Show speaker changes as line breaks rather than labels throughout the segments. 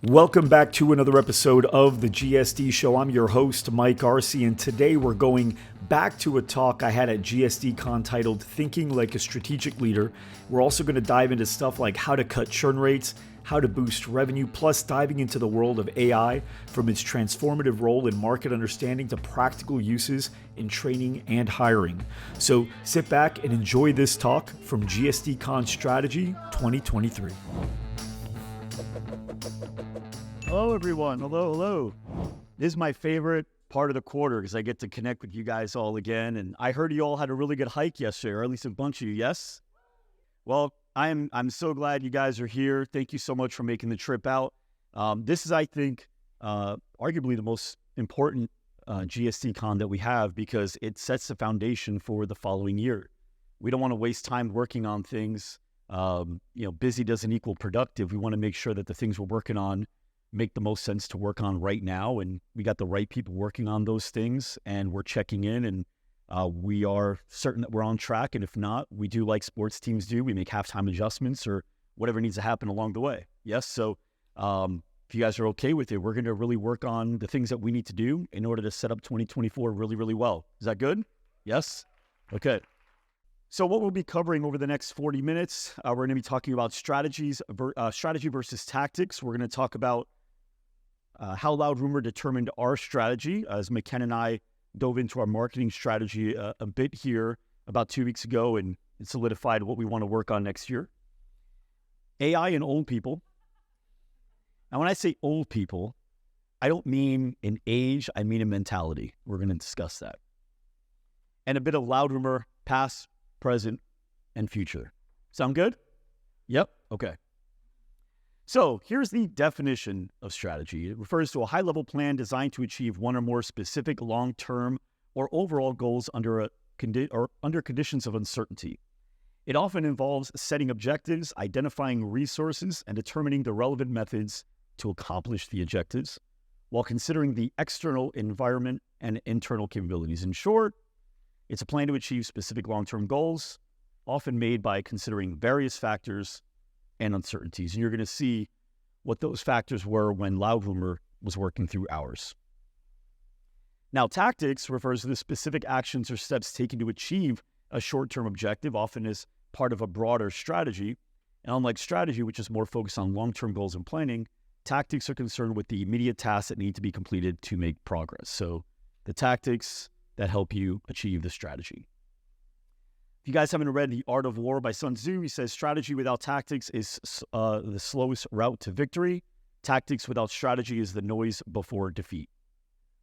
Welcome back to another episode of the GSD Show. I'm your host, Mike Arce, and today we're going back to a talk I had at GSDCON titled Thinking Like a Strategic Leader. We're also going to dive into stuff like how to cut churn rates, how to boost revenue, plus diving into the world of AI from its transformative role in market understanding to practical uses in training and hiring. So sit back and enjoy this talk from GSDCON Strategy 2023.
Hello, everyone. Hello. This is my favorite part of the quarter because I get to connect with you guys all again. And I heard you all had a really good hike yesterday, or at least a bunch of you, yes? Well, I'm so glad you guys are here. Thank you so much for making the trip out. This is, I think, arguably the most important GSDCon that we have because it sets the foundation for the following year. We don't want to waste time working on things. Busy doesn't equal productive. We want to make sure that the things we're working on make the most sense to work on right now. And we got the right people working on those things and we're checking in and we are certain that we're on track. And if not, we do like sports teams do. We make halftime adjustments or whatever needs to happen along the way. Yes. So if you guys are okay with it, we're going to really work on the things that we need to do in order to set up 2024 really, really well. Is that good? Yes. Okay. So what we'll be covering over the next 40 minutes, we're going to be talking about strategy versus tactics. We're going to talk about how loudrumor determined our strategy, as McKen and I dove into our marketing strategy a bit here about 2 weeks ago, and it solidified what we want to work on next year. AI and old people. And when I say old people, I don't mean in age, I mean in mentality. We're going to discuss that. And a bit of loudrumor, past, present, and future. Sound good? Yep. Okay. So here's the definition of strategy. It refers to a high-level plan designed to achieve one or more specific long-term or overall goals under conditions of uncertainty. It often involves setting objectives, identifying resources, and determining the relevant methods to accomplish the objectives, while considering the external environment and internal capabilities. In short, it's a plan to achieve specific long-term goals, often made by considering various factors and uncertainties. And you're going to see what those factors were when loudrumor was working through ours. Now, tactics refers to the specific actions or steps taken to achieve a short-term objective, often as part of a broader strategy. And unlike strategy, which is more focused on long-term goals and planning, tactics are concerned with the immediate tasks that need to be completed to make progress. So the tactics that help you achieve the strategy. If you guys haven't read The Art of War by Sun Tzu, he says strategy without tactics is the slowest route to victory. Tactics without strategy is the noise before defeat.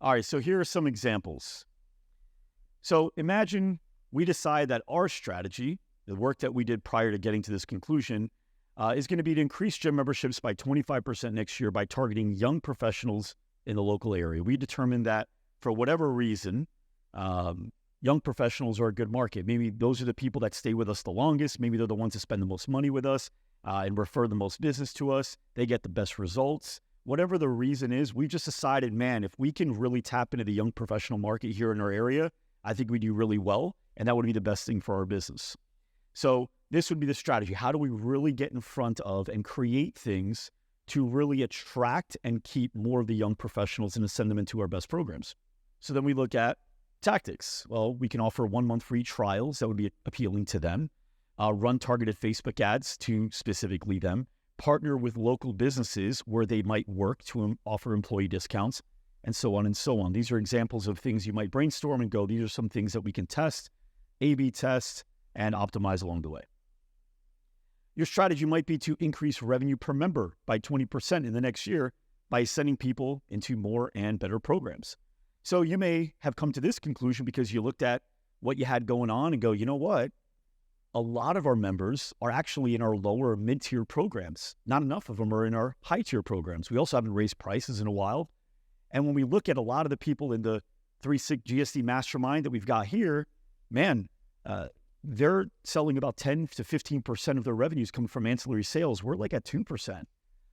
All right, so here are some examples. So imagine we decide that our strategy, the work that we did prior to getting to this conclusion, is going to be to increase gym memberships by 25% next year by targeting young professionals in the local area. We determined that for whatever reason, young professionals are a good market. Maybe those are the people that stay with us the longest. Maybe they're the ones that spend the most money with us and refer the most business to us. They get the best results. Whatever the reason is, we just decided, man, if we can really tap into the young professional market here in our area, I think we do really well, and that would be the best thing for our business. So this would be the strategy. How do we really get in front of and create things to really attract and keep more of the young professionals and to send them into our best programs? So then we look at tactics. Well, we can offer 1 month free trials that would be appealing to them, run targeted Facebook ads to specifically them, partner with local businesses where they might work to offer employee discounts, and so on and so on. These are examples of things you might brainstorm and go, these are some things that we can test, A/B test, and optimize along the way. Your strategy might be to increase revenue per member by 20% in the next year by sending people into more and better programs. So you may have come to this conclusion because you looked at what you had going on and go, you know what? A lot of our members are actually in our lower mid-tier programs. Not enough of them are in our high-tier programs. We also haven't raised prices in a while. And when we look at a lot of the people in the 3-6 GSD Mastermind that we've got here, man, they're selling about 10 to 15% of their revenues coming from ancillary sales. We're like at 2%.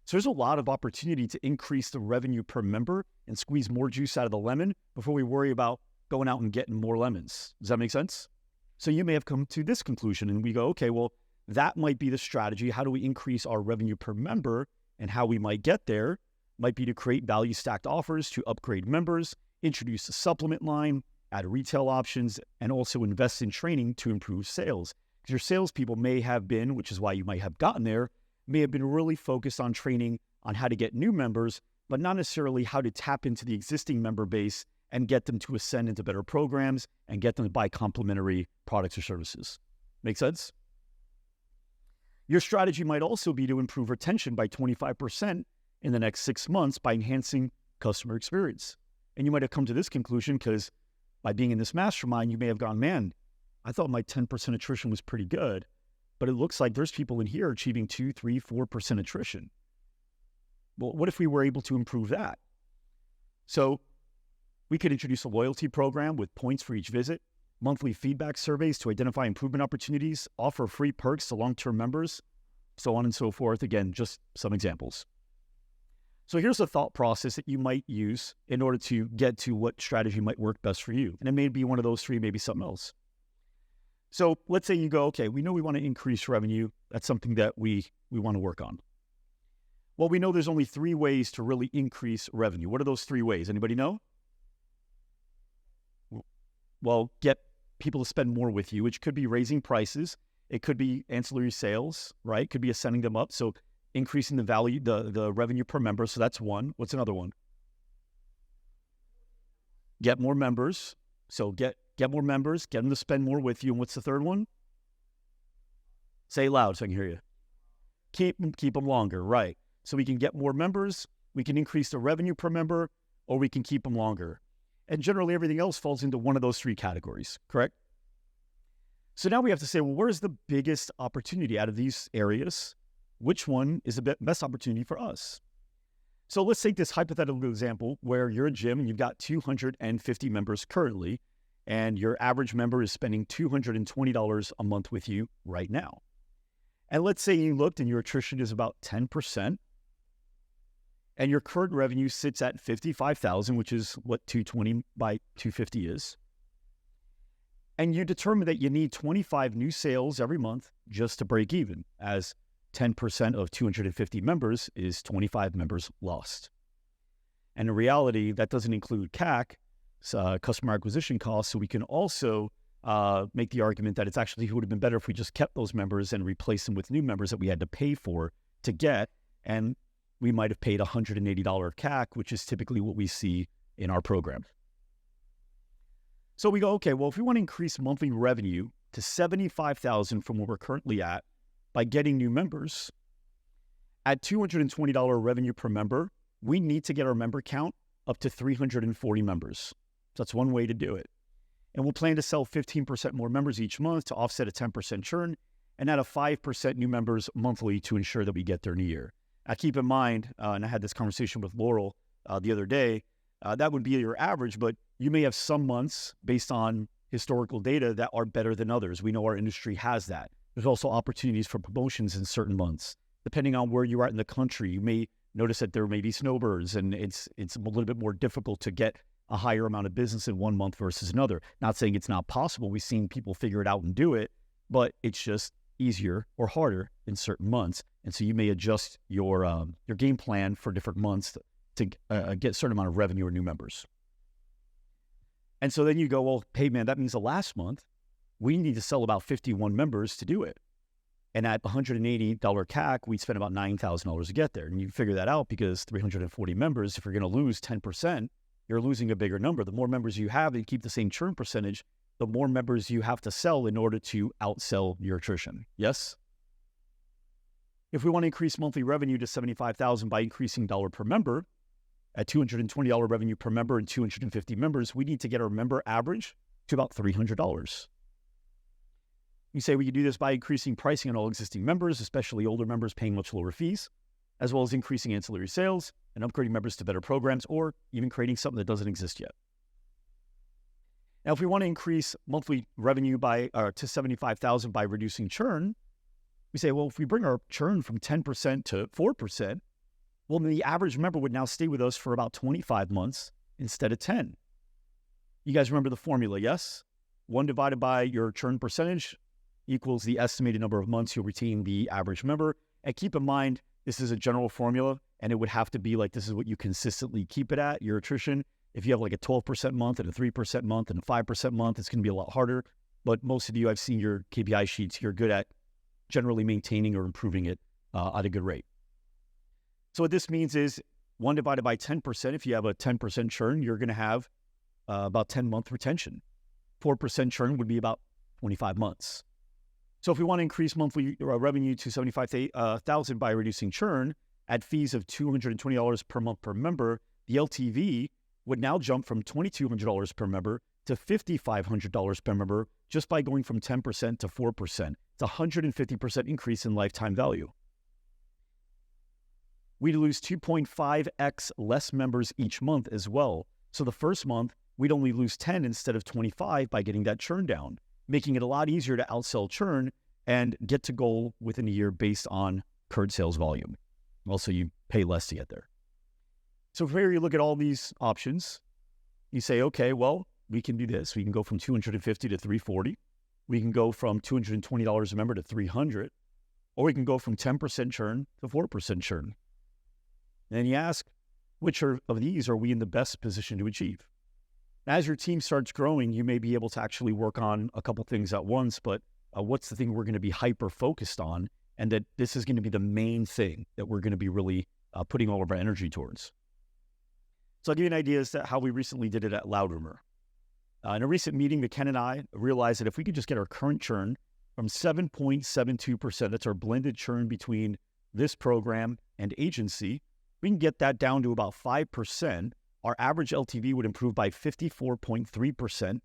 So there's a lot of opportunity to increase the revenue per member and squeeze more juice out of the lemon before we worry about going out and getting more lemons. Does that make sense? So you may have come to this conclusion and we go, okay, well, that might be the strategy. How do we increase our revenue per member and how we might get there? might be to create value stacked offers to upgrade members, introduce a supplement line, add retail options, and also invest in training to improve sales. Because your salespeople may have been, which is why you might have gotten there, may have been really focused on training on how to get new members, but not necessarily how to tap into the existing member base and get them to ascend into better programs and get them to buy complementary products or services. Make sense? Your strategy might also be to improve retention by 25% in the next 6 months by enhancing customer experience. And you might have come to this conclusion because by being in this mastermind, you may have gone, man, I thought my 10% attrition was pretty good, but it looks like there's people in here achieving 2, 3, 4% attrition. Well, what if we were able to improve that? So we could introduce a loyalty program with points for each visit, monthly feedback surveys to identify improvement opportunities, offer free perks to long-term members, so on and so forth. Again, just some examples. So here's a thought process that you might use in order to get to what strategy might work best for you. And it may be one of those three, maybe something else. So let's say you go, okay, we know we want to increase revenue. That's something that we want to work on. Well, we know there's only 3 ways to really increase revenue. What are those 3 ways? Anybody know? Well, get people to spend more with you, which could be raising prices. It could be ancillary sales, right? It could be ascending them up. So increasing the value, the revenue per member. So that's one. What's another one? Get more members. So get more members, get them to spend more with you. And what's the third one? Say it loud so I can hear you. Keep them longer, right? So we can get more members, we can increase the revenue per member, or we can keep them longer. And generally everything else falls into one of those 3 categories, correct? So now we have to say, well, where's the biggest opportunity out of these areas? Which one is the best opportunity for us? So let's take this hypothetical example where you're a gym and you've got 250 members currently, and your average member is spending $220 a month with you right now. And let's say you looked and your attrition is about 10%, and your current revenue sits at $55,000, which is what 220 by 250 is. And you determine that you need 25 new sales every month just to break even, as 10% of 250 members is 25 members lost. And in reality, that doesn't include CAC, customer acquisition costs. So we can also make the argument that it's actually, it would have been better if we just kept those members and replaced them with new members that we had to pay for to get. And we might have paid $180 CAC, which is typically what we see in our program. So we go, okay, well, if we want to increase monthly revenue to $75,000 from where we're currently at by getting new members, at $220 revenue per member, we need to get our member count up to 340 members. So that's one way to do it. And we'll plan to sell 15% more members each month to offset a 10% churn and add a 5% new members monthly to ensure that we get there in a year. Now, keep in mind, and I had this conversation with Laurel the other day, that would be your average, but you may have some months based on historical data that are better than others. We know our industry has that. There's also opportunities for promotions in certain months. Depending on where you are in the country, you may notice that there may be snowbirds, and it's a little bit more difficult to get a higher amount of business in one month versus another. Not saying it's not possible. We've seen people figure it out and do it, but it's just easier or harder in certain months. And so you may adjust your game plan for different months to get a certain amount of revenue or new members. And so then you go, well, hey man, that means the last month we need to sell about 51 members to do it. And at $180 CAC, we spend about $9,000 to get there. And you figure that out because 340 members, if you're going to lose 10%, you're losing a bigger number. The more members you have and keep the same churn percentage, the more members you have to sell in order to outsell your attrition. Yes? If we want to increase monthly revenue to $75,000 by increasing dollar per member, at $220 revenue per member and 250 members, we need to get our member average to about $300. You say we can do this by increasing pricing on all existing members, especially older members paying much lower fees, as well as increasing ancillary sales and upgrading members to better programs, or even creating something that doesn't exist yet. Now, if we want to increase monthly revenue to $75,000 by reducing churn, we say, well, if we bring our churn from 10% to 4%, well, then the average member would now stay with us for about 25 months instead of 10. You guys remember the formula, yes? 1 divided by your churn percentage equals the estimated number of months you'll retain the average member. And keep in mind, This is a general formula, and it would have to be like, this is what you consistently keep it at, your attrition. If you have like a 12% month and a 3% month and a 5% month, it's going to be a lot harder. But most of you, I've seen your KPI sheets, you're good at generally maintaining or improving it at a good rate. So what this means is 1 divided by 10%. If you have a 10% churn, you're going to have about 10-month retention. 4% churn would be about 25 months. So if we want to increase monthly revenue to $75,000 by reducing churn at fees of $220 per month per member, the LTV would now jump from $2,200 per member to $5,500 per member just by going from 10% to 4%. It's a 150% increase in lifetime value. We'd lose 2.5x less members each month as well. So the first month, we'd only lose 10 instead of 25 by getting that churn down, making it a lot easier to outsell churn and get to goal within a year based on current sales volume. Also, you pay less to get there. So here you look at all these options. You say, okay, well, we can do this. We can go from $250 to $340. We can go from $220 a member to $300, or we can go from 10% churn to 4% churn. And you ask, which of these are we in the best position to achieve? As your team starts growing, you may be able to actually work on a couple things at once, but what's the thing we're going to be hyper-focused on, and that this is going to be the main thing that we're going to be really putting all of our energy towards. So I'll give you an idea as to how we recently did it at loudrumor. In a recent meeting, Ken and I realized that if we could just get our current churn from 7.72%, that's our blended churn between this program and agency, we can get that down to about 5%. Our average LTV would improve by 54.3%,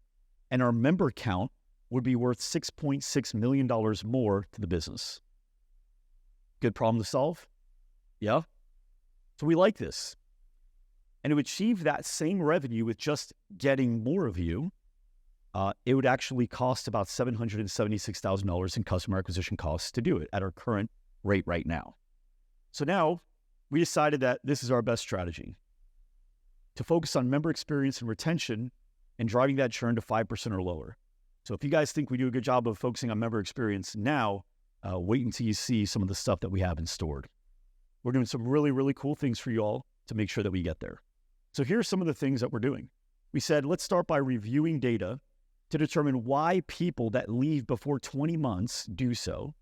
and our member count would be worth $6.6 million more to the business. Good problem to solve? Yeah? So we like this. And to achieve that same revenue with just getting more of you, it would actually cost about $776,000 in customer acquisition costs to do it at our current rate right now. So now we decided that this is our best strategy, to focus on member experience and retention and driving that churn to 5% or lower. So if you guys think we do a good job of focusing on member experience now, wait until you see some of the stuff that we have in store. We're doing some really, really cool things for you all to make sure that we get there. So here's some of the things that we're doing. We said, let's start by reviewing data to determine why people that leave before 20 months do so,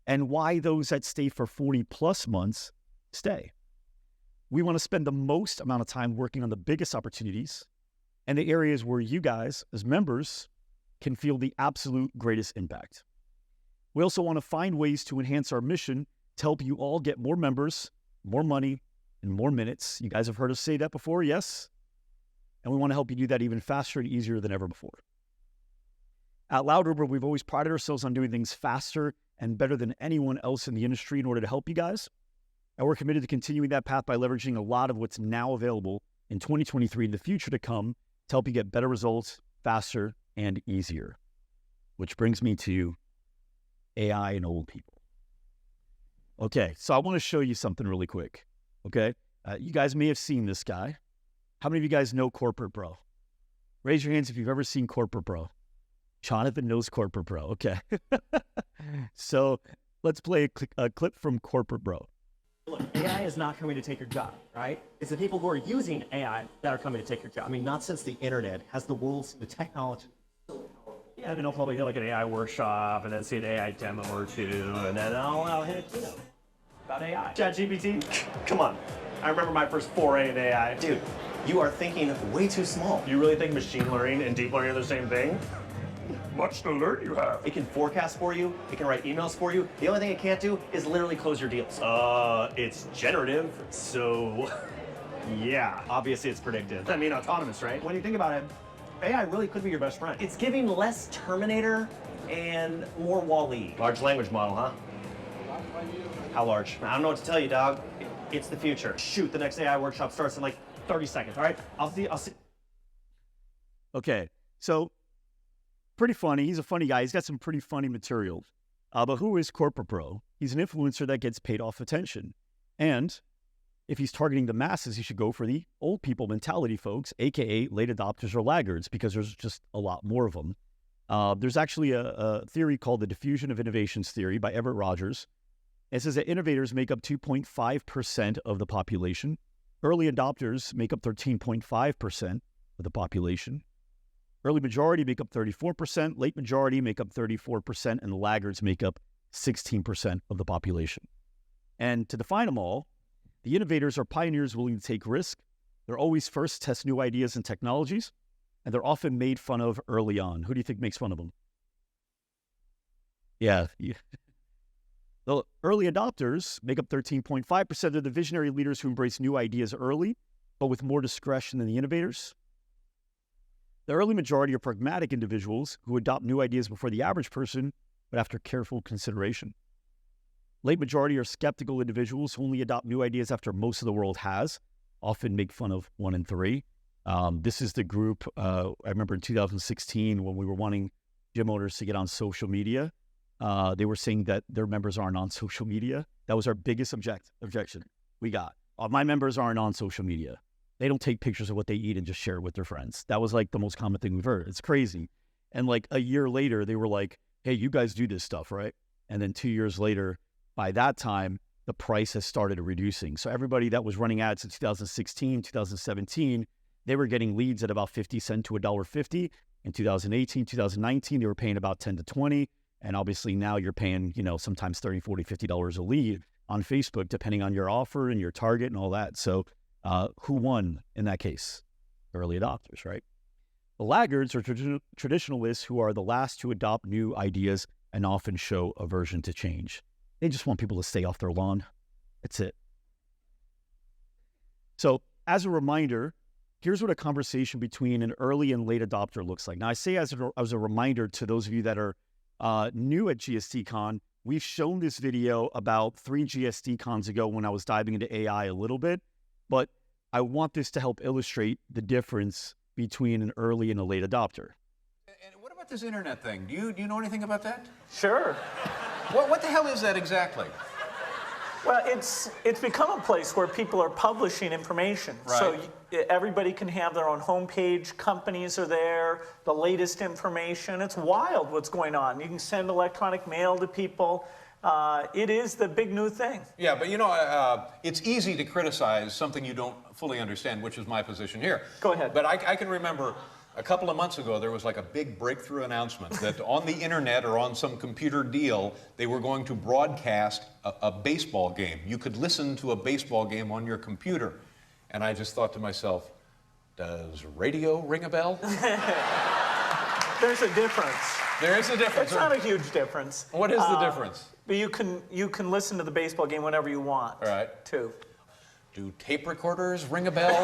and why those that stay for 40 plus months stay. We want to spend the most amount of time working on the biggest opportunities and the areas where you guys, as members, can feel the absolute greatest impact. We also want to find ways to enhance our mission to help you all get more members, more money, and more minutes. You guys have heard us say that before, yes? And we want to help you do that even faster and easier than ever before. At loudrumor, we've always prided ourselves on doing things faster and better than anyone else in the industry in order to help you guys. And we're committed to continuing that path by leveraging a lot of what's now available in 2023 and the future to come to help you get better results faster and easier. Which brings me to AI and old people. Okay, so I want to show you something really quick. Okay, you guys may have seen this guy. How many of you guys know Corporate Bro? Raise your hands if you've ever seen Corporate Bro. Jonathan knows Corporate Bro. Okay. So let's play a clip from Corporate Bro.
Look, AI is not coming to take your job, right? It's the people who are using AI that are coming to take your job. I mean, not since the internet has the rules, the technology. Yeah, then I'll probably do like an AI workshop and then see an AI demo or two, and then I'll hit a keynote about AI. ChatGPT, come on. I remember my first foray in AI. Dude, you are thinking way too small. You really think machine learning and deep learning are the same thing? Much to learn you have. It can forecast for you. It can write emails for you. The only thing it can't do is literally close your deals. It's generative, so yeah. Obviously it's predictive. I mean, autonomous, right? When you think about it, AI really could be your best friend. It's giving less Terminator and more Wall-E. Large language model, huh? How large? I don't know what to tell you, dog. It's the future. Shoot, the next AI workshop starts in like 30 seconds, all right? I'll see.
Okay, so pretty funny. He's a funny guy. He's got some pretty funny material. But who is Corporate Bro? He's an influencer that gets paid off attention. And if he's targeting the masses, he should go for the old people mentality folks, aka late adopters or laggards, because there's just a lot more of them. There's actually a theory called the diffusion of innovations theory by Everett Rogers. It says that innovators make up 2.5% of the population. Early adopters make up 13.5% of the population. Early majority make up 34%, late majority make up 34%, and the laggards make up 16% of the population. And to define them all, the innovators are pioneers willing to take risk. They're always first to test new ideas and technologies, and they're often made fun of early on. Who do you think makes fun of them? Yeah. The early adopters make up 13.5% of the visionary leaders who embrace new ideas early, but with more discretion than the innovators. The early majority are pragmatic individuals who adopt new ideas before the average person, but after careful consideration. Late majority are skeptical individuals who only adopt new ideas after most of the world has, often make fun of 1 and 3. This is the group, I remember in 2016 when we were wanting gym owners to get on social media. They were saying that their members aren't on social media. That was our biggest objection we got. My members aren't on social media. They don't take pictures of what they eat and just share it with their friends. That was like the most common thing we've heard. It's crazy. And like a year later, they were like, hey, you guys do this stuff, right? And then 2 years later, by that time, the price has started reducing. So everybody that was running ads in 2016, 2017, they were getting leads at about 50 cents to $1.50. In 2018, 2019, they were paying about 10 to 20. And obviously now you're paying, sometimes $30, $40, $50 a lead on Facebook, depending on your offer and your target and all that. So who won in that case? Early adopters, right? The laggards are traditionalists who are the last to adopt new ideas and often show aversion to change. They just want people to stay off their lawn. That's it. So as a reminder, here's what a conversation between an early and late adopter looks like. Now, I say as a reminder to those of you that are new at GSDCON, we've shown this video about 3 GSDCons ago when I was diving into AI a little bit, but I want this to help illustrate the difference between an early and a late adopter.
And what about this internet thing? Do you know anything about that?
Sure.
What the hell is that exactly?
Well, it's become a place where people are publishing information.
Right.
So everybody can have their own homepage. Companies are there, the latest information. It's wild what's going on. You can send electronic mail to people. It is the big new thing.
Yeah, but it's easy to criticize something you don't fully understand, which is my position here.
Go ahead.
But I can remember a couple of months ago, there was like a big breakthrough announcement that on the internet or on some computer deal, they were going to broadcast a baseball game. You could listen to a baseball game on your computer. And I just thought to myself, does radio ring a bell?
There's a difference.
There is a difference.
It's not a huge difference.
What is the difference?
But you can listen to the baseball game whenever you want.
All right.
Too.
Do tape recorders ring a bell?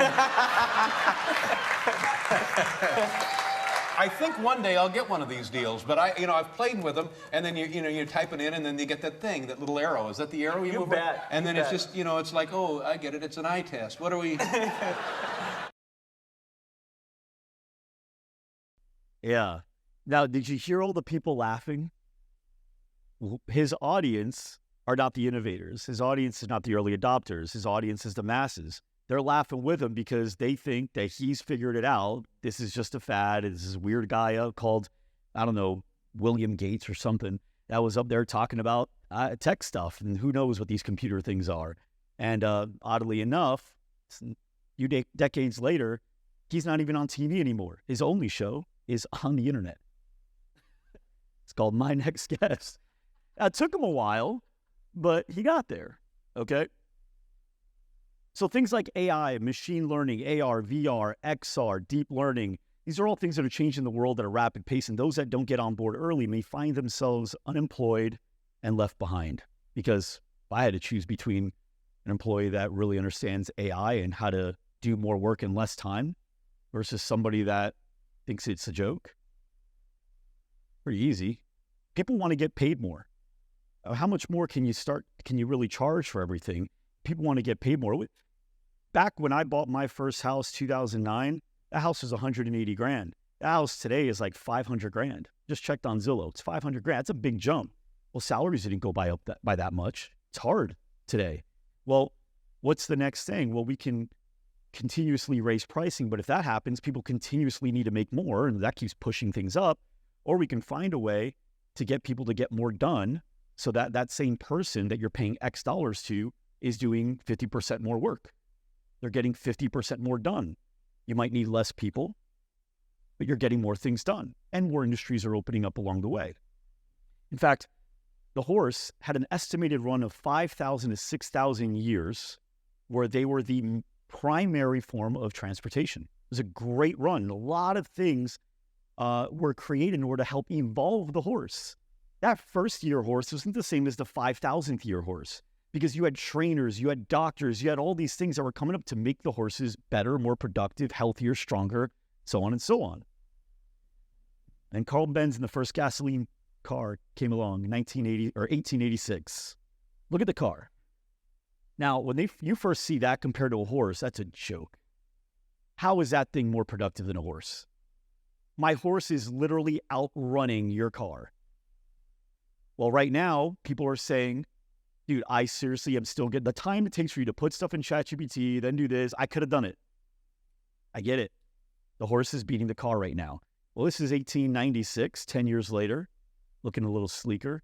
I think one day I'll get one of these deals, but I've played with them, and then you type it in, and then you get that thing, that little arrow. Is that the arrow you move?
Bet.
And then
you
it's
bet.
just, it's like, oh, I get it. It's an eye test. What are we?
Yeah. Now, did you hear all the people laughing? His audience are not the innovators. His audience is not the early adopters. His audience is the masses. They're laughing with him because they think that he's figured it out. This is just a fad. This is a weird guy called, I don't know, William Gates or something that was up there talking about tech stuff. And who knows what these computer things are. And oddly enough, a few decades later, he's not even on TV anymore. His only show is on the internet. It's called My Next Guest. It took him a while, but he got there, okay? So things like AI, machine learning, AR, VR, XR, deep learning, these are all things that are changing the world at a rapid pace, and those that don't get on board early may find themselves unemployed and left behind. Because if I had to choose between an employee that really understands AI and how to do more work in less time versus somebody that thinks it's a joke, pretty easy. People want to get paid more. How much more can you really charge for everything? People want to get paid more. Back when I bought my first house, 2009, that house was 180 grand. That house today is like 500 grand. Just checked on Zillow. It's 500 grand. That's a big jump. Well, salaries didn't go by that much. It's hard today. Well, what's the next thing? Well, we can continuously raise pricing, but if that happens, people continuously need to make more, and that keeps pushing things up. Or we can find a way to get people to get more done So that same person that you're paying X dollars to is doing 50% more work. They're getting 50% more done. You might need less people, but you're getting more things done, and more industries are opening up along the way. In fact, the horse had an estimated run of 5,000 to 6,000 years where they were the primary form of transportation. It was a great run. A lot of things were created in order to help evolve the horse. That first year horse wasn't the same as the 5,000th year horse, because you had trainers, you had doctors, you had all these things that were coming up to make the horses better, more productive, healthier, stronger, so on and so on. And Carl Benz and the first gasoline car came along in 1886. Look at the car. Now, when you first see that compared to a horse, that's a joke. How is that thing more productive than a horse? My horse is literally outrunning your car. Well, right now, people are saying, dude, I seriously am still getting the time it takes for you to put stuff in ChatGPT, then do this. I could have done it. I get it. The horse is beating the car right now. Well, this is 1896, 10 years later, looking a little sleeker.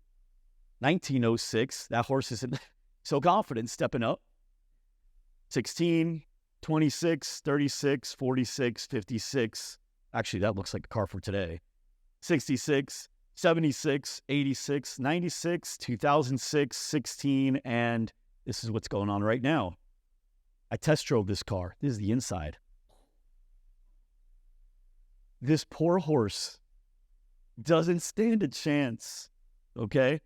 1906, that horse isn't so confident, stepping up. 16, 26, 36, 46, 56. Actually, that looks like a car for today. 66, 76, 86, 96, 2006, 16, and this is what's going on right now. I test drove this car. This is the inside. This poor horse doesn't stand a chance, okay?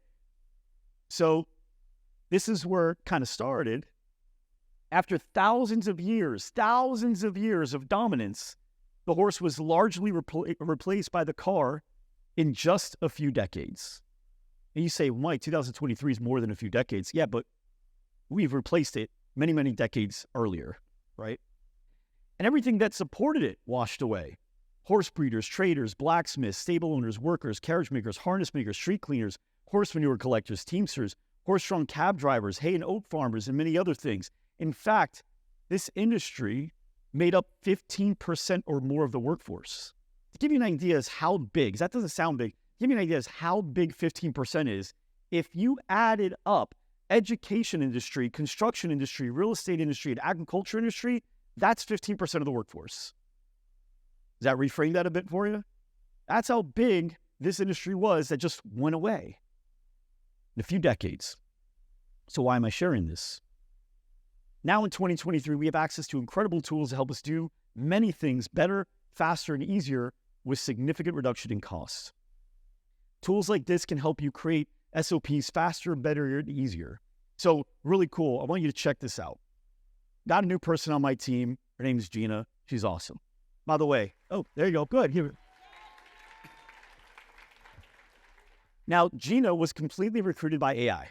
So this is where it kind of started. After thousands of years of dominance, the horse was largely replaced by the car in just a few decades. And you say, Mike, 2023 is more than a few decades. Yeah, but we've replaced it many, many decades earlier, right? And everything that supported it washed away. Horse breeders, traders, blacksmiths, stable owners, workers, carriage makers, harness makers, street cleaners, horse manure collectors, teamsters, horse-drawn cab drivers, hay and oat farmers, and many other things. In fact, this industry made up 15% or more of the workforce. To give you an idea as how big, that doesn't sound big, give you an idea as how big 15% is, if you added up education industry, construction industry, real estate industry, and agriculture industry, that's 15% of the workforce. Does that reframe that a bit for you? That's how big this industry was that just went away in a few decades. So why am I sharing this? Now in 2023, we have access to incredible tools to help us do many things better, faster, and easier with significant reduction in costs. Tools like this can help you create SOPs faster, better, and easier. So really cool. I want you to check this out. Got a new person on my team. Her name is Gina. She's awesome. By the way, oh, there you go. Good. Here. Now, Gina was completely recruited by AI.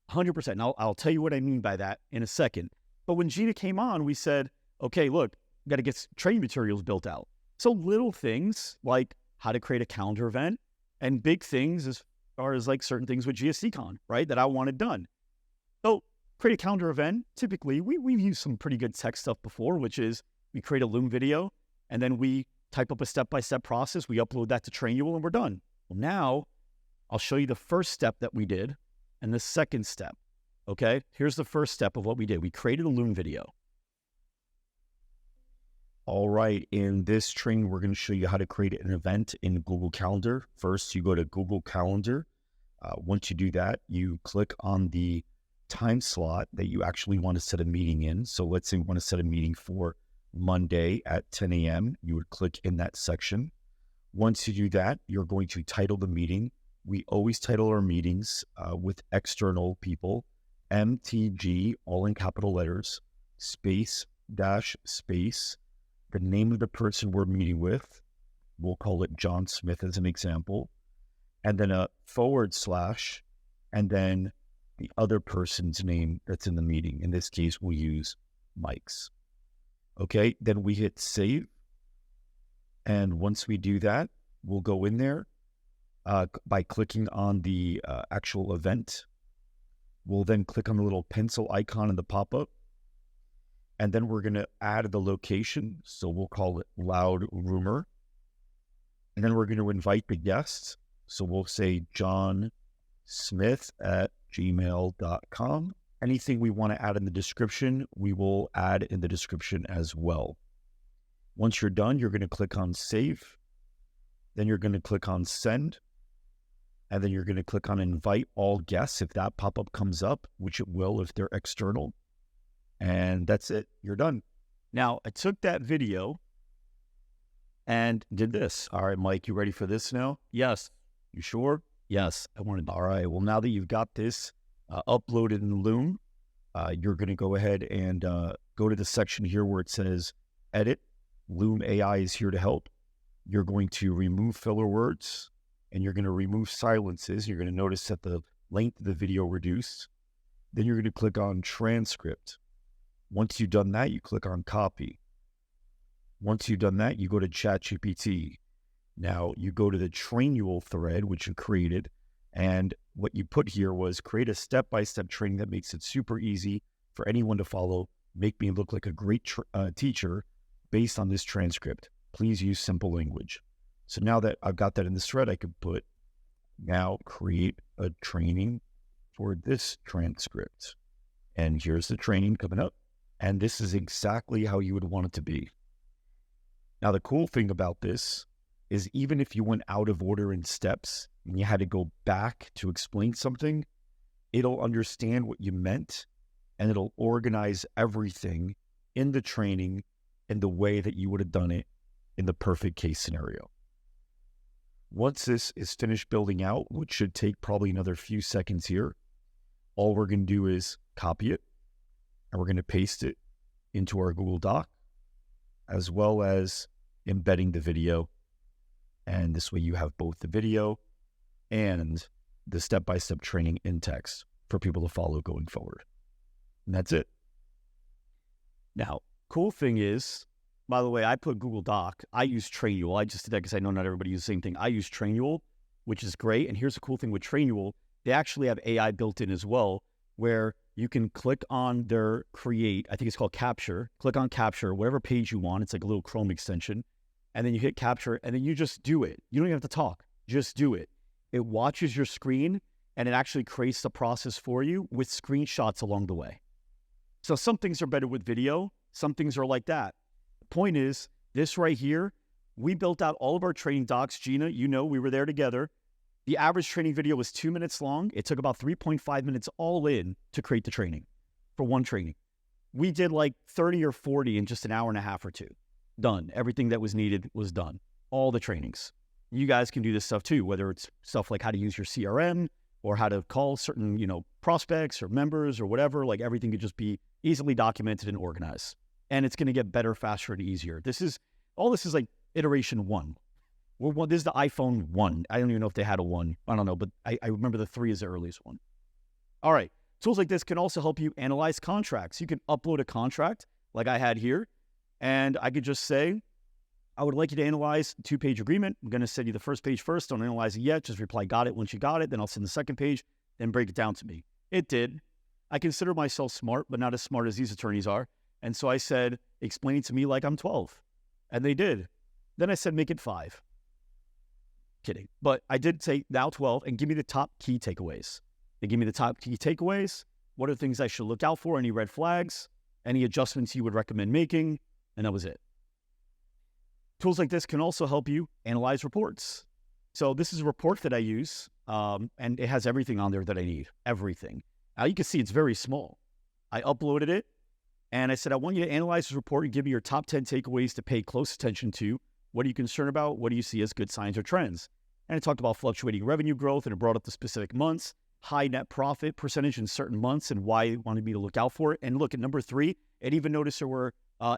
100%. And I'll tell you what I mean by that in a second. But when Gina came on, we said, okay, look, we got to get training materials built out. So little things like how to create a calendar event, and big things as far as like certain things with GSDCON, right, that I wanted done. So create a calendar event. Typically, we've used some pretty good tech stuff before, which is we create a Loom video, and then we type up a step-by-step process. We upload that to Trainual, and we're done. Well, now I'll show you the first step that we did and the second step, okay? Here's the first step of what we did. We created a Loom video.
All right, in this training, we're going to show you how to create an event in Google Calendar. First, you go to Google Calendar. Once you do that, you click on the time slot that you actually want to set a meeting in. So let's say we want to set a meeting for Monday at 10 a.m. You would click in that section. Once you do that, you're going to title the meeting. We always title our meetings with external people, MTG, all in capital letters, space, dash, space, the name of the person we're meeting with. We'll call it John Smith as an example. And then a /, and then the other person's name that's in the meeting. In this case, we'll use Mike's. Okay, then we hit save. And once we do that, we'll go in there by clicking on the actual event. We'll then click on the little pencil icon in the pop-up. And then we're going to add the location. So we'll call it loudrumor. And then we're going to invite the guests. So we'll say John
smith@gmail.com. Anything we want to add in the description, we will add in the description as well. Once you're done, you're going to click on save. Then you're going to click on send. And then you're going to click on invite all guests if that pop-up comes up, which it will if they're external. And that's it. You're done. Now, I took that video and did this. All right, Mike, you ready for this now? Yes. You sure? Yes. All right. Well, now that you've got this uploaded in Loom, you're going to go ahead and go to the section here where it says edit. Loom AI is here to help. You're going to remove filler words and you're going to remove silences. You're going to notice that the length of the video reduced. Then you're going to click on transcript. Once you've done that, you click on copy. Once you've done that, you go to ChatGPT. Now you go to the Trainual thread, which you created. And what you put here was create a step-by-step training that makes it super easy for anyone to follow. Make me look like a great teacher based on this transcript. Please use simple language. So now that I've got that in this thread, I can put, now create a training for this transcript. And here's the training coming up. And this is exactly how you would want it to be. Now, the cool thing about this is even if you went out of order in steps and you had to go back to explain something, it'll understand what you meant and it'll organize everything in the training in the way that you would have done it in the perfect case scenario. Once this is finished building out, which should take probably another few seconds here, all we're going to do is copy it and we're going to paste it into our Google Doc, as well as embedding the video. And this way you have both the video and the step-by-step training in text for people to follow going forward. And that's it. Now, cool thing is, by the way, I put Google Doc. I use Trainual. I just did that because I know not everybody uses the same thing. I use Trainual, which is great. And here's the cool thing with Trainual. They actually have AI built in as well, where you can click on their create. I think it's called capture. Click on capture, whatever page you want. It's like a little Chrome extension. And then you hit capture and then you just do it. You don't even have to talk. Just do it. It watches your screen and it actually creates the process for you with screenshots along the way. So some things are better with video. Some things are like that. Point is, this right here, we built out all of our training docs. Gina, you know, we were there together. The average training video was 2 minutes long. It took about 3.5 minutes all in to create the training for one training. We did like 30 or 40 in just an hour and a half or two. Done. Everything that was needed was done. All the trainings. You guys can do this stuff too, whether it's stuff like how to use your CRM or how to call certain, prospects or members or whatever. Like everything could just be easily documented and organized. And it's going to get better, faster, and easier. This is like iteration 1. This is the iPhone 1. I don't even know if they had a 1. I don't know, but I remember the 3 is the earliest one. All right. Tools like this can also help you analyze contracts. You can upload a contract like I had here, and I could just say, I would like you to analyze the 2-page agreement. I'm going to send you the first page first. Don't analyze it yet. Just reply, got it, once you got it. Then I'll send the second page, then break it down to me. It did. I consider myself smart, but not as smart as these attorneys are. And so I said, explain it to me like I'm 12. And they did. Then I said, make it 5. Kidding. But I did say now 12 and give me the top key takeaways. They give me the top key takeaways. What are the things I should look out for? Any red flags? Any adjustments you would recommend making? And that was it. Tools like this can also help you analyze reports. So this is a report that I use, and it has everything on there that I need. Everything. Now you can see it's very small. I uploaded it. And I said, I want you to analyze this report and give me your top 10 takeaways to pay close attention to. What are you concerned about? What do you see as good signs or trends? And it talked about fluctuating revenue growth, and it brought up the specific months, high net profit percentage in certain months, and why it wanted me to look out for it. And look, at number 3, it even noticed there were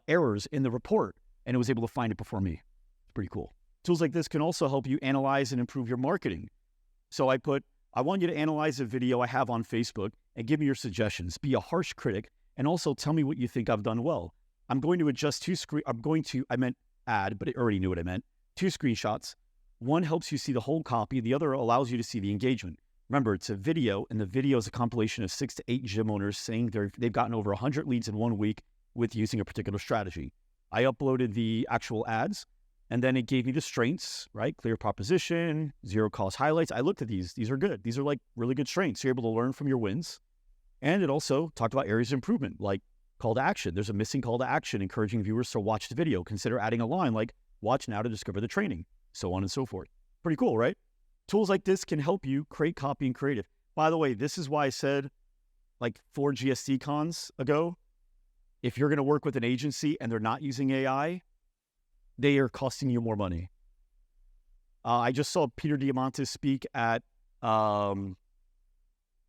errors in the report, and it was able to find it before me. It's pretty cool. Tools like this can also help you analyze and improve your marketing. So I put, I want you to analyze a video I have on Facebook and give me your suggestions. Be a harsh critic. And also tell me what you think I've done well. I'm going to adjust I meant add, but it already knew what I meant. 2 screenshots. One helps you see the whole copy. The other allows you to see the engagement. Remember, it's a video, and the video is a compilation of 6 to 8 gym owners saying they've gotten over 100 leads in 1 week with using a particular strategy. I uploaded the actual ads. And then it gave me the strengths, right? Clear proposition, zero cost highlights. I looked at these. These are good. These are like really good strengths. You're able to learn from your wins. And it also talked about areas of improvement, like call to action. There's a missing call to action, encouraging viewers to watch the video. Consider adding a line like, watch now to discover the training, so on and so forth. Pretty cool, right? Tools like this can help you create copy and creative. By the way, this is why I said like 4 GSD cons ago, if you're going to work with an agency and they're not using AI, they are costing you more money. I just saw Peter Diamandis speak at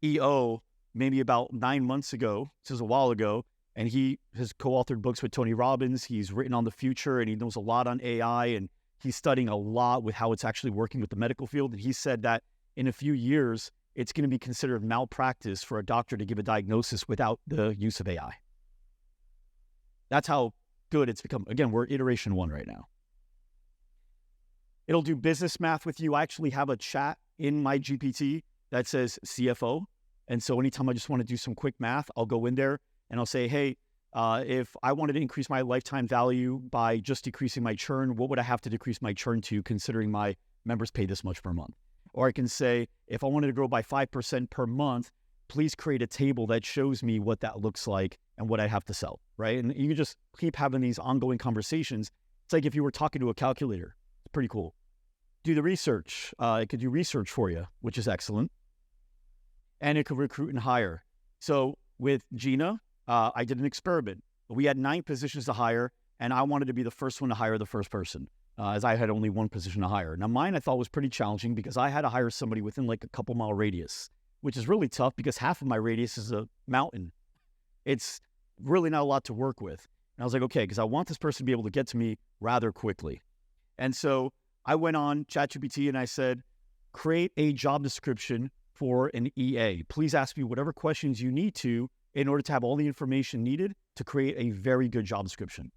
EO maybe about 9 months ago. This is a while ago. And he has co-authored books with Tony Robbins. He's written on the future and he knows a lot on AI and he's studying a lot with how it's actually working with the medical field. And he said that in a few years, it's going to be considered malpractice for a doctor to give a diagnosis without the use of AI. That's how good it's become. Again, we're at iteration 1 right now. It'll do business math with you. I actually have a chat in my GPT that says CFO. And so anytime I just want to do some quick math, I'll go in there and I'll say, hey, if I wanted to increase my lifetime value by just decreasing my churn, what would I have to decrease my churn to considering my members pay this much per month? Or I can say, if I wanted to grow by 5% per month, please create a table that shows me what that looks like and what I have to sell, right? And you can just keep having these ongoing conversations. It's like if you were talking to a calculator. It's pretty cool. Do the research. It could do research for you, which is excellent. And it could recruit and hire. So with Gina, I did an experiment. We had 9 positions to hire, and I wanted to be the first one to hire the first person, as I had only 1 position to hire. Now, mine I thought was pretty challenging because I had to hire somebody within like a couple mile radius, which is really tough because half of my radius is a mountain. It's really not a lot to work with. And I was like, okay, because I want this person to be able to get to me rather quickly. And so I went on ChatGPT and I said, create a job description for an EA. Please ask me whatever questions you need to in order to have all the information needed to create a very good job description.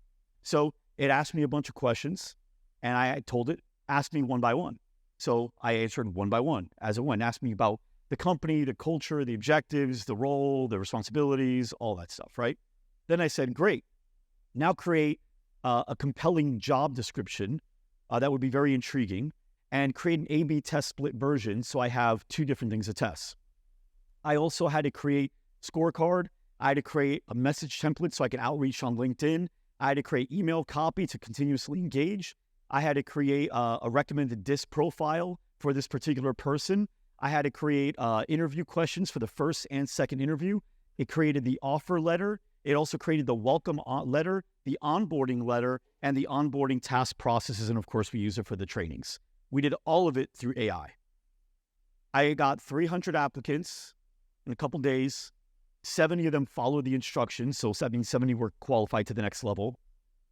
So it asked me a bunch of questions and I told it, ask me one by one. So I answered one by one as it went. Asked me about the company, the culture, the objectives, the role, the responsibilities, all that stuff, right? Then I said, great. Now create a compelling job description that would be very intriguing and create an A/B test split version so I have 2 different things to test. I also had to create scorecard. I had to create a message template so I can outreach on LinkedIn. I had to create email copy to continuously engage. I had to create a recommended DISC profile for this particular person. I had to create interview questions for the first and second interview. It created the offer letter. It also created the welcome letter, the onboarding letter, and the onboarding task processes. And of course, we use it for the trainings. We did all of it through AI. I got 300 applicants in a couple days. 70 of them followed the instructions. So 70 were qualified to the next level.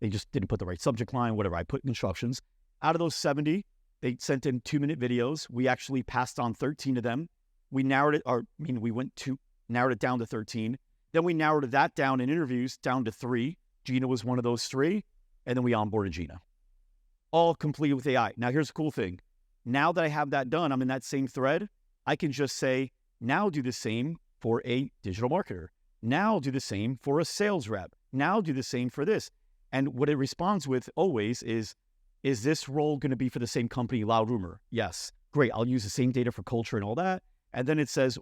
They just didn't put the right subject line, whatever. I put instructions. Out of those 70, they sent in 2-minute videos. We actually passed on 13 of them. We narrowed it, narrowed it down to 13. Then we narrowed that down in interviews down to 3. Gina was one of those 3. And then we onboarded Gina. All completed with AI. Now, here's the cool thing. Now that I have that done, I'm in that same thread. I can just say, now do the same for a digital marketer. Now do the same for a sales rep. Now do the same for this. And what it responds with always is this role going to be for the same company, loudrumor? Yes. Great. I'll use the same data for culture and all that. And then it says,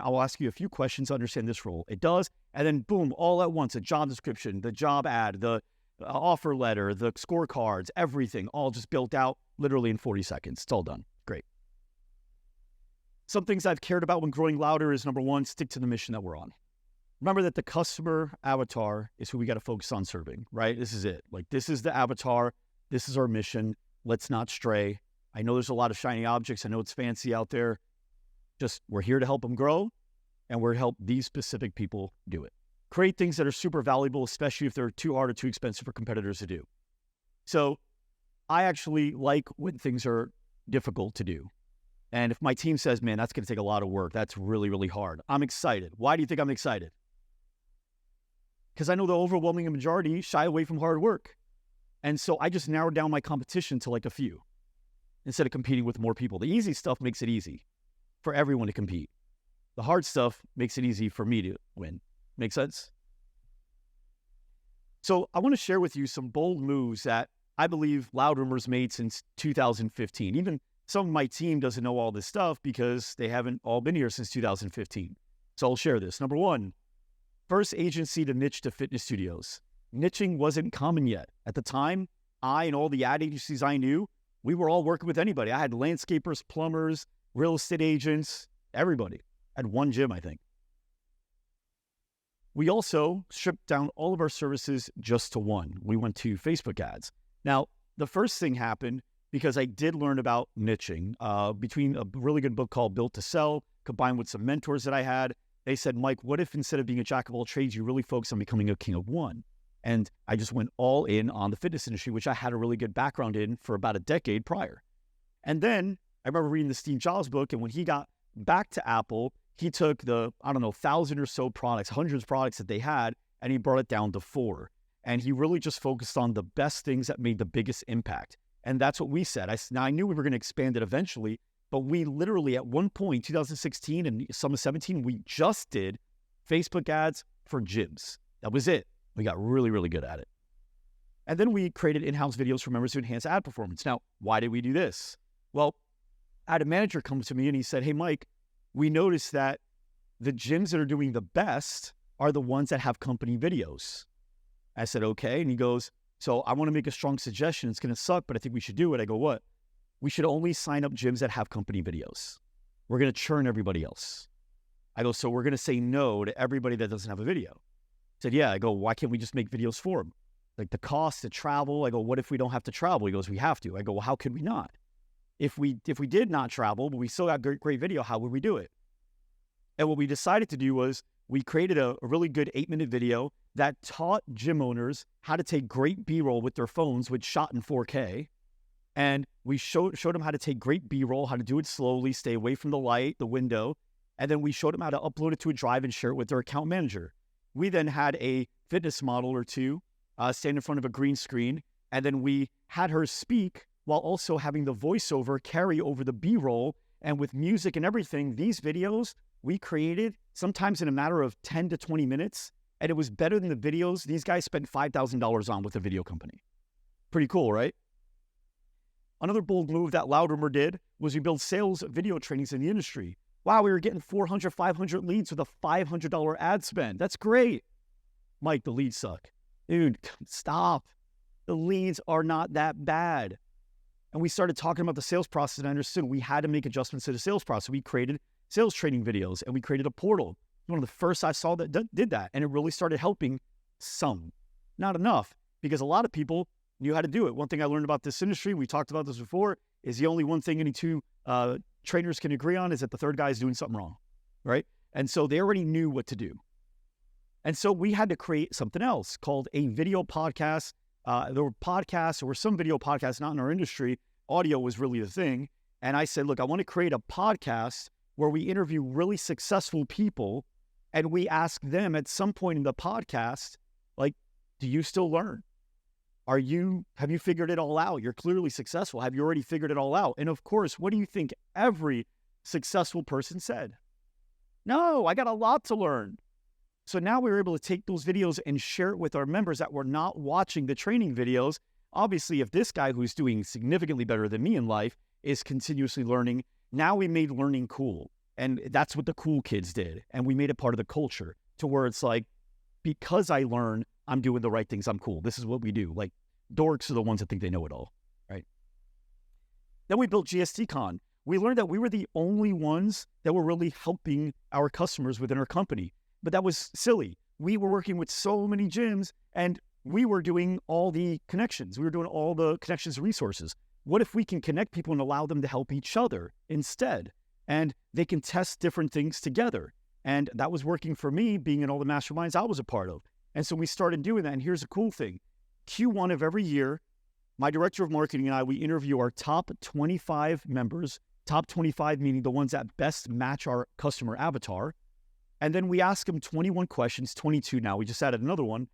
I'll ask you a few questions to understand this role. It does. And then boom, all at once, a job description, the job ad, the offer letter, the scorecards, everything all just built out literally in 40 seconds. It's all done. Great. Some things I've cared about when growing louder is number 1, stick to the mission that we're on. Remember that the customer avatar is who we got to focus on serving, right? This is it. Like, this is the avatar. This is our mission. Let's not stray. I know there's a lot of shiny objects. I know it's fancy out there. Just, we're here to help them grow, and we're to help these specific people do it. Create things that are super valuable, especially if they're too hard or too expensive for competitors to do. So I actually like when things are difficult to do. And if my team says, man, that's going to take a lot of work, that's really, really hard, I'm excited. Why do you think I'm excited? Because I know the overwhelming majority shy away from hard work. And so I just narrowed down my competition to like a few instead of competing with more people. The easy stuff makes it easy for everyone to compete. The hard stuff makes it easy for me to win. Make sense? So I want to share with you some bold moves that I believe loudrumor's made since 2015. Even some of my team doesn't know all this stuff because they haven't all been here since 2015. So I'll share this. Number one, first agency to niche to fitness studios. Niching wasn't common yet. At the time, I and all the ad agencies I knew, we were all working with anybody. I had landscapers, plumbers, real estate agents, everybody. I had one gym, I think. We also stripped down all of our services just to one. We went to Facebook ads. Now, the first thing happened because I did learn about niching between a really good book called Built to Sell, combined with some mentors that I had. They said, Mike, what if instead of being a jack of all trades, you really focus on becoming a king of one? And I just went all in on the fitness industry, which I had a really good background in for about a decade prior. And then I remember reading the Steve Jobs book, and when he got back to Apple, he took the, 1,000 or so products, hundreds of products that they had, and he brought it down to 4. And he really just focused on the best things that made the biggest impact. And that's what we said. Now, I knew we were going to expand it eventually, but we literally at one point, 2016 and some of 17, we just did Facebook ads for gyms. That was it. We got really, really good at it. And then we created in-house videos for members to enhance ad performance. Now, why did we do this? Well, I had a manager come to me and he said, hey, Mike, we noticed that the gyms that are doing the best are the ones that have company videos. I said, okay. And he goes, so I want to make a strong suggestion. It's going to suck, but I think we should do it. I go, what? We should only sign up gyms that have company videos. We're going to churn everybody else. I go, so we're going to say no to everybody that doesn't have a video. I said, yeah. I go, why can't we just make videos for them? Like the cost to travel. I go, what if we don't have to travel? He goes, we have to. I go, well, how could we not? If we did not travel, but we still got great video, how would we do it? And what we decided to do was we created a really good 8-minute video that taught gym owners how to take great B-roll with their phones, which shot in 4K. And we showed them how to take great B-roll, how to do it slowly, stay away from the light, the window. And then we showed them how to upload it to a drive and share it with their account manager. We then had a fitness model or two stand in front of a green screen. And then we had her speak while also having the voiceover carry over the B-roll. And with music and everything, these videos we created sometimes in a matter of 10 to 20 minutes. And it was better than the videos these guys spent $5,000 on with a video company. Pretty cool, right? Another bold move that loudrumor did was we built sales video trainings in the industry. Wow, we were getting 400, 500 leads with a $500 ad spend. That's great. Mike, the leads suck. Dude, stop. The leads are not that bad. And we started talking about the sales process, and I understood we had to make adjustments to the sales process. We created sales training videos, and we created a portal. One of the first I saw that did that, and it really started helping some. Not enough, because a lot of people knew how to do it. One thing I learned about this industry, we talked about this before, is the only one thing any two trainers can agree on is that the third guy is doing something wrong, right? And so they already knew what to do. And so we had to create something else called a video podcast. There were some video podcasts, not in our industry. Audio was really the thing. And I said, look, I want to create a podcast where we interview really successful people and we ask them at some point in the podcast, like, do you still learn? Have you figured it all out? You're clearly successful. Have you already figured it all out? And of course, what do you think every successful person said? No, I got a lot to learn. So now we were able to take those videos and share it with our members that were not watching the training videos. Obviously, if this guy who's doing significantly better than me in life is continuously learning, now we made learning cool. And that's what the cool kids did. And we made it part of the culture to where it's like, because I learn, I'm doing the right things. I'm cool. This is what we do. Like, dorks are the ones that think they know it all, right? Then we built GSDCON. We learned that we were the only ones that were really helping our customers within our company. But that was silly. We were working with so many gyms and we were doing all the connections. We were doing all the connections and resources. What if we can connect people and allow them to help each other instead? And they can test different things together. And that was working for me, being in all the masterminds I was a part of. And so we started doing that. And here's the cool thing. Q1 of every year, my director of marketing and I, we interview our top 25 members, top 25 meaning the ones that best match our customer avatar. And then we ask them 21 questions, 22 now. We just added another one.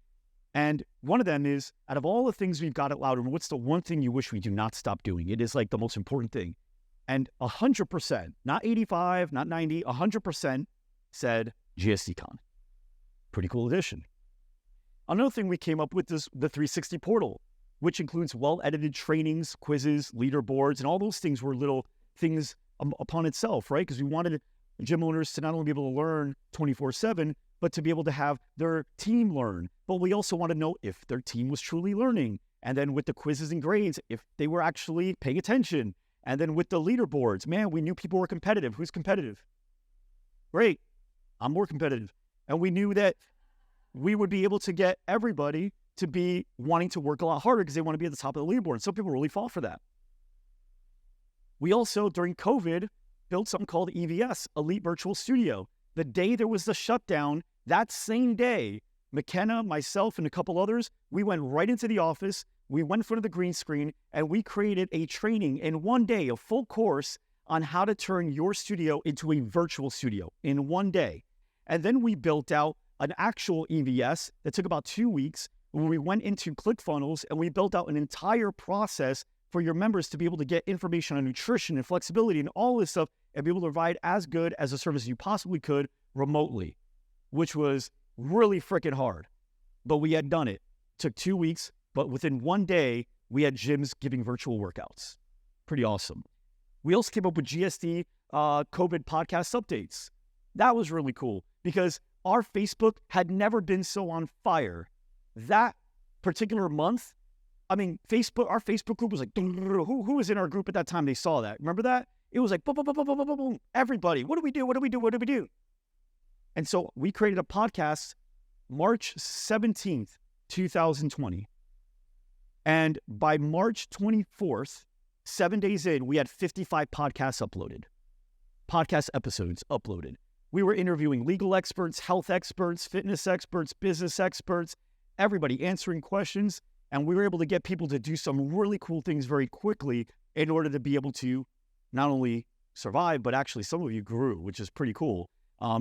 And one of them is, out of all the things we've got at loudrumor, what's the one thing you wish we do not stop doing? It is like the most important thing. And 100%, not 85, not 90, 100% said GSDCON. Pretty cool addition. Another thing we came up with is the 360 portal. which includes well-edited trainings, quizzes, leaderboards, and all those things were little things upon itself, right? Because we wanted gym owners to not only be able to learn 24/7, but to be able to have their team learn. But we also want to know if their team was truly learning. And then with the quizzes and grades, if they were actually paying attention. And then with the leaderboards, man, we knew people were competitive. Who's competitive? Great. I'm more competitive. And we knew that we would be able to get everybody to be wanting to work a lot harder because they want to be at the top of the leaderboard. And some people really fall for that. We also, during COVID, built something called EVS, Elite Virtual Studio. The day there was the shutdown, that same day, McKenna, myself, and a couple others, we went right into the office, we went in front of the green screen, and we created a training in one day, a full course on how to turn your studio into a virtual studio in one day. And then we built out an actual EVS that took about 2 weeks, where we went into ClickFunnels and we built out an entire process for your members to be able to get information on nutrition and flexibility and all this stuff and be able to provide as good as a service as you possibly could remotely, which was really freaking hard. But we had done it. Took 2 weeks, but within one day, we had gyms giving virtual workouts. Pretty awesome. We also came up with GSD COVID podcast updates. That was really cool because our Facebook had never been so on fire. That particular month, I mean, our Facebook group was like, who was in our group at that time? They saw that. Remember that? It was like, boom, boom, boom, boom, boom, boom, boom. Everybody, what do we do? What do we do? What do we do? And so we created a podcast March 17th, 2020. And by March 24th, 7 days in, we had 55 podcasts uploaded, podcast episodes uploaded. We were interviewing legal experts, health experts, fitness experts, business experts, everybody answering questions. And we were able to get people to do some really cool things very quickly in order to be able to not only survive, but actually some of you grew, which is pretty cool.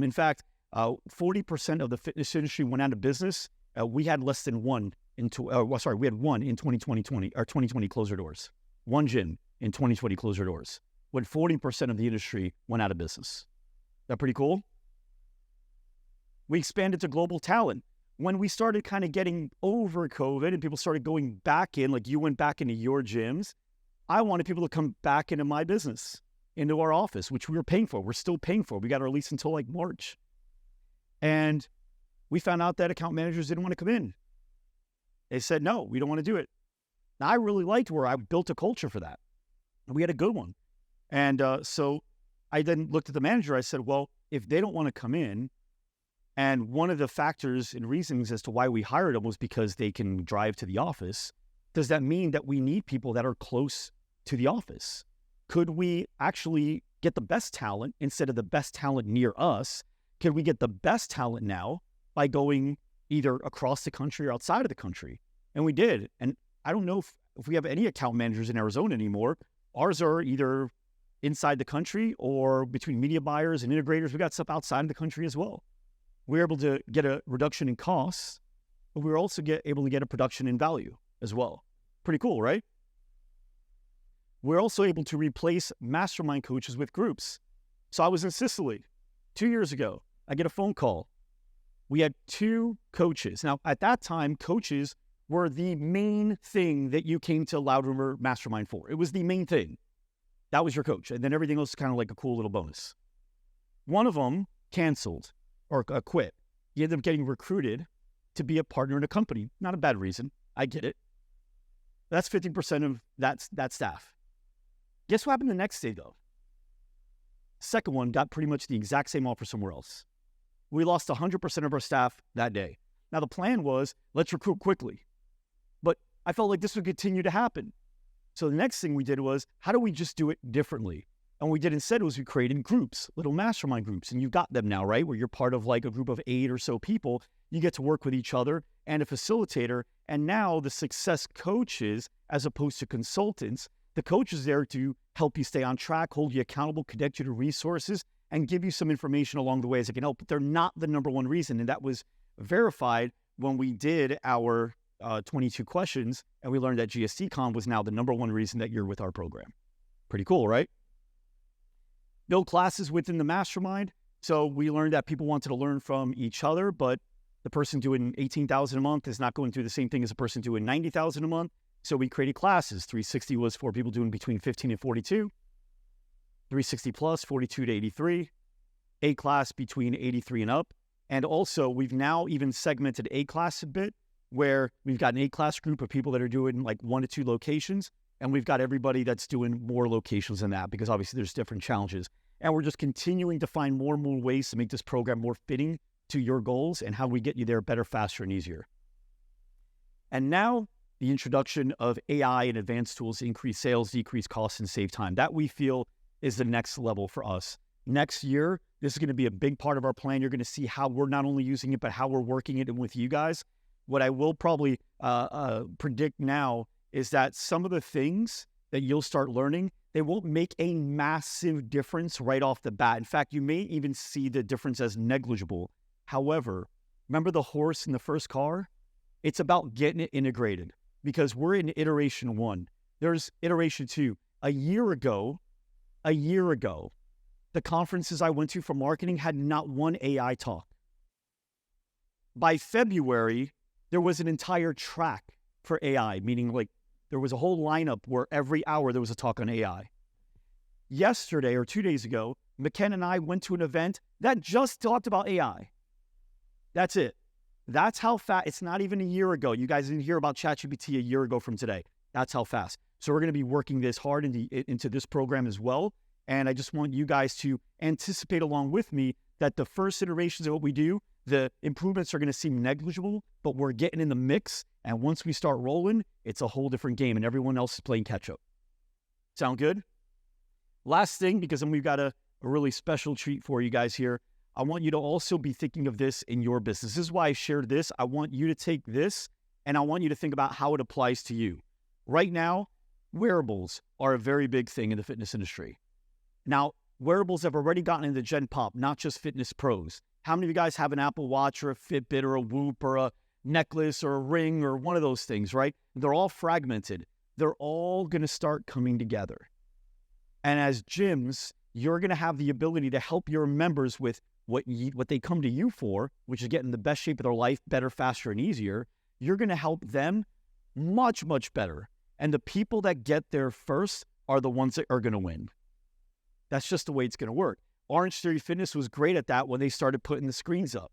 In fact, 40% of the fitness industry went out of business. We had less than one we had one in 2020 closed their doors. One gym in 2020 closed their doors, when 40% of the industry went out of business. That pretty cool? We expanded to global talent. When we started kind of getting over COVID and people started going back in, like you went back into your gyms, I wanted people to come back into my business, into our office, which we were paying for. We're still paying for. We got our lease until like March. And we found out that account managers didn't want to come in. They said, no, we don't want to do it. Now, I really liked where I built a culture for that. And we had a good one. And so I then looked at the manager. I said, well, if they don't want to come in, and one of the factors and reasons as to why we hired them was because they can drive to the office, does that mean that we need people that are close to the office? Could we actually get the best talent instead of the best talent near us? Could we get the best talent now by going either across the country or outside of the country? And we did. And I don't know if we have any account managers in Arizona anymore. Ours are either inside the country or between media buyers and integrators. We got stuff outside of the country as well. We were able to get a reduction in costs, but we were also able to get a production in value as well. Pretty cool, right? We're also able to replace mastermind coaches with groups. So I was in Sicily 2 years ago. I get a phone call. We had 2 coaches. Now, at that time, coaches were the main thing that you came to loudrumor Mastermind for. It was the main thing. That was your coach. And then everything else is kind of like a cool little bonus. One of them canceled or quit. He ended up getting recruited to be a partner in a company. Not a bad reason. I get it. That's 50% of that staff. Guess what happened the next day, though? Second one got pretty much the exact same offer somewhere else. We lost 100% of our staff that day. Now, the plan was, let's recruit quickly. But I felt like this would continue to happen. So the next thing we did was, how do we just do it differently? And what we did instead was we created groups, little mastermind groups. And you got them now, right? Where you're part of like a group of 8 or so people. You get to work with each other and a facilitator. And now the success coaches, as opposed to consultants, the coach is there to help you stay on track, hold you accountable, connect you to resources, and give you some information along the way as it can help. But they're not the number one reason. And that was verified when we did our 22 questions. And we learned that GSDCON was now the number one reason that you're with our program. Pretty cool, right? Build classes within the mastermind. So we learned that people wanted to learn from each other, but the person doing $18,000 a month is not going through the same thing as a person doing $90,000 a month. So we created classes. 360 was for people doing between 15 and 42. 360 plus, 42 to 83. A class between 83 and up. And also, we've now even segmented A class a bit, where we've got an A class group of people that are doing like 1 to 2 locations. And we've got everybody that's doing more locations than that, because obviously there's different challenges. And we're just continuing to find more and more ways to make this program more fitting to your goals and how we get you there better, faster, and easier. And now the introduction of AI and advanced tools to increase sales, decrease costs, and save time. That we feel is the next level for us. Next year, this is going to be a big part of our plan. You're going to see how we're not only using it, but how we're working it with you guys. What I will probably predict now is that some of the things that you'll start learning, they won't make a massive difference right off the bat. In fact, you may even see the difference as negligible. However, remember the horse in the first car? It's about getting it integrated, because we're in iteration 1. There's iteration 2. A year ago, the conferences I went to for marketing had not one AI talk. By February, there was an entire track for AI, meaning like there was a whole lineup where every hour there was a talk on AI. Yesterday or 2 days ago, McKenna and I went to an event that just talked about AI. That's it. That's how fast. It's not even a year ago. You guys didn't hear about ChatGPT a year ago from today. That's how fast. So we're going to be working this hard into this program as well. And I just want you guys to anticipate along with me that the first iterations of what we do, the improvements are going to seem negligible, but we're getting in the mix. And once we start rolling, it's a whole different game and everyone else is playing catch up. Sound good? Last thing, because then we've got a really special treat for you guys here. I want you to also be thinking of this in your business. This is why I shared this. I want you to take this and I want you to think about how it applies to you. Right now, wearables are a very big thing in the fitness industry. Now, wearables have already gotten into Gen Pop, not just fitness pros. How many of you guys have an Apple Watch or a Fitbit or a Whoop or a necklace or a ring or one of those things, right? They're all fragmented. They're all going to start coming together. And as gyms, you're going to have the ability to help your members with what they come to you for, which is getting the best shape of their life better, faster, and easier. You're going to help them much, much better. And the people that get there first are the ones that are going to win. That's just the way it's going to work. Orange Theory Fitness was great at that when they started putting the screens up.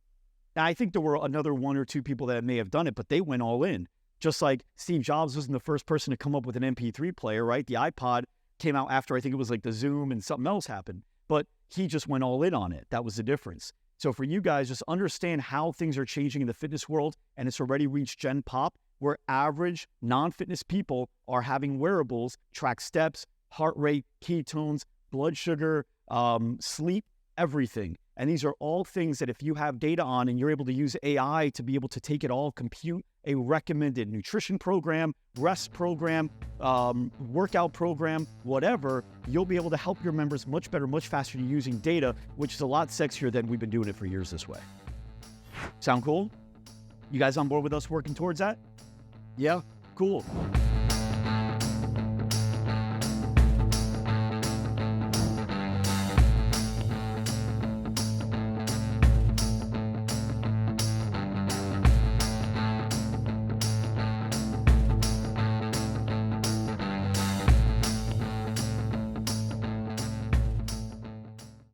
Now, I think there were another 1 or 2 people that may have done it, but they went all in. Just like Steve Jobs wasn't the first person to come up with an MP3 player, right? The iPod came out after, I think it was like the Zoom and something else happened. But he just went all in on it. That was the difference. So for you guys, just understand how things are changing in the fitness world, and it's already reached Gen Pop, where average non-fitness people are having wearables, track steps, heart rate, ketones, blood sugar, sleep, everything. And these are all things that if you have data on and you're able to use AI to be able to take it all, compute a recommended nutrition program, rest program, workout program, whatever, you'll be able to help your members much better, much faster using data, which is a lot sexier than we've been doing it for years this way. Sound cool? You guys on board with us working towards that? Yeah? Cool.